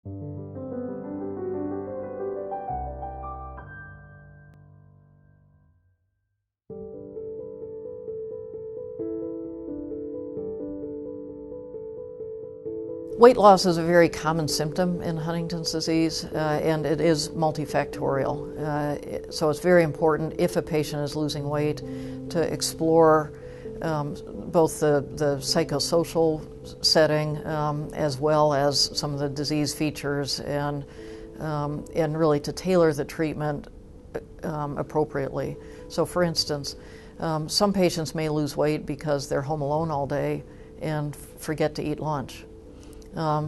Weight loss is a very common symptom in Huntington's disease, and it is multifactorial. So it's very important, if a patient is losing weight, to explore both the psychosocial setting as well as some of the disease features, and really to tailor the treatment appropriately. So for instance, some patients may lose weight because they're home alone all day and forget to eat lunch.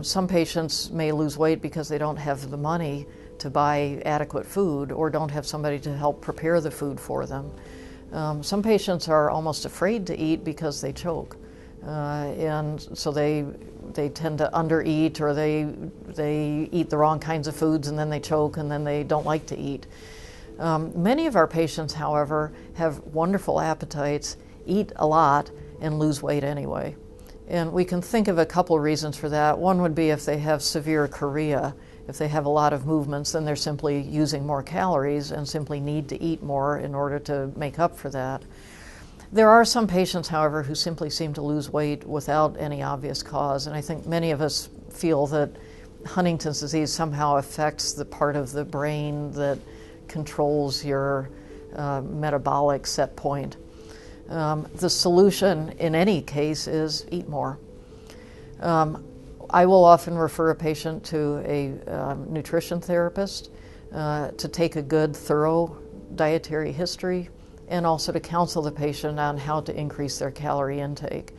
Some patients may lose weight because they don't have the money to buy adequate food or don't have somebody to help prepare the food for them. Some patients are almost afraid to eat because they choke, and so they tend to undereat, or they eat the wrong kinds of foods and then they choke and then they don't like to eat. Many of our patients, however, have wonderful appetites, eat a lot, and lose weight anyway. And we can think of a couple reasons for that. One would be if they have severe chorea. If they have a lot of movements, then they're simply using more calories and simply need to eat more in order to make up for that. There are some patients, however, who simply seem to lose weight without any obvious cause, and I think many of us feel that Huntington's disease somehow affects the part of the brain that controls your metabolic set point. The solution in any case is eat more. I will often refer a patient to a nutrition therapist to take a good, thorough dietary history, and also to counsel the patient on how to increase their calorie intake.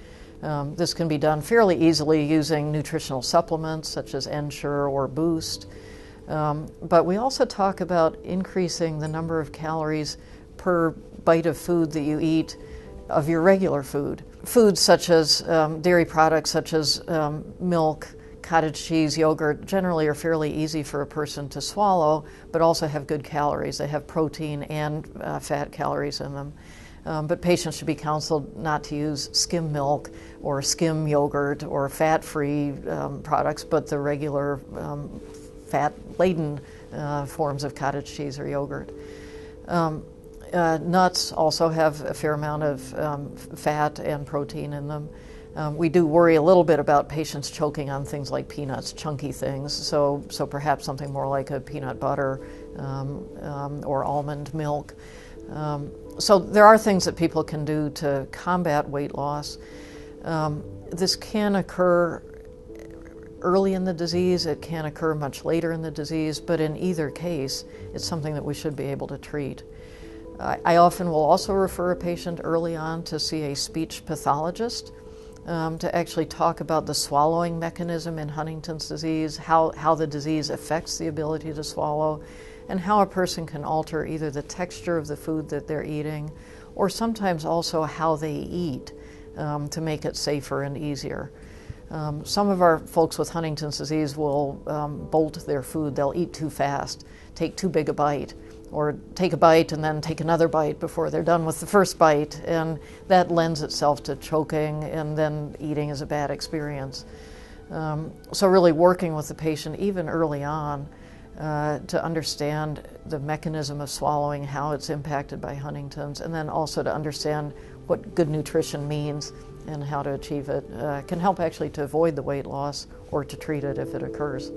This can be done fairly easily using nutritional supplements such as Ensure or Boost. But we also talk about increasing the number of calories per bite of food that you eat of your regular food. Foods such as dairy products such as milk, cottage cheese, yogurt generally are fairly easy for a person to swallow, but also have good calories. They have protein and fat calories in them. But patients should be counseled not to use skim milk or skim yogurt or fat-free products, but the regular fat-laden forms of cottage cheese or yogurt. Nuts also have a fair amount of fat and protein in them. We do worry a little bit about patients choking on things like peanuts, chunky things, so perhaps something more like a peanut butter or almond milk. So there are things that people can do to combat weight loss. This can occur early in the disease, it can occur much later in the disease, but in either case, it's something that we should be able to treat. I often will also refer a patient early on to see a speech pathologist to actually talk about the swallowing mechanism in Huntington's disease, how the disease affects the ability to swallow, and how a person can alter either the texture of the food that they're eating, or sometimes also how they eat to make it safer and easier. Some of our folks with Huntington's disease will bolt their food. They'll eat too fast, take too big a bite, or take a bite and then take another bite before they're done with the first bite, and that lends itself to choking, and then eating is a bad experience. So really working with the patient even early on to understand the mechanism of swallowing, how it's impacted by Huntington's, and then also to understand what good nutrition means and how to achieve it can help actually to avoid the weight loss or to treat it if it occurs.